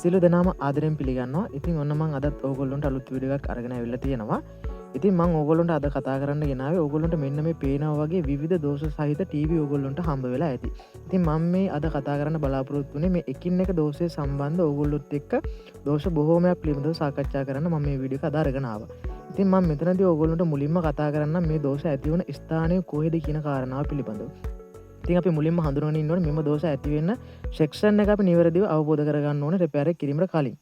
සියලු දෙනාම ආදරෙන් පිළිගන්නවා. ඉතින් ඔන්න මම අදත් ඕගොල්ලන්ට අලුත් වීඩියෝ එකක් අරගෙන ආවිල්ලා තියෙනවා. ඉතින් මම ඕගොල්ලන්ට අද කතා කරන්න ගෙනාවේ ඕගොල්ලන්ට මෙන්න මේ පේනවා වගේ විවිධ දෝෂ සහිත ටීවී ඕගොල්ලන්ට හම්බ වෙලා ඇති. ඉතින් මම මේ අද කතා කරන්න බලාපොරොත්තු වෙන්නේ මේ එකින් එක දෝෂය සම්බන්ධ ඕගොල්ලොත් එක්ක දෝෂ බොහෝමයක් පිළිබඳව සාකච්ඡා කරන්න මම මේ වීඩියෝ එක අද අරගෙන ආවා. ඉතින් මම මෙතනදී ඕගොල්ලන්ට මුලින්ම කතා කරන්න මේ දෝෂ ඇති වුණ ස්ථානය කොහෙද කියන කාරණාව පිළිබඳව. ඉතින් අපි මුලින්ම හඳුනගෙන ඉන්න ඕනේ මෙම දෝෂ ඇති වෙන්න සෙක්ෂන් එක අපි නිවැරදිව අවබෝධ කරගන්න ඕනේ රිපෙයාර් එක කිරීමට කලින්.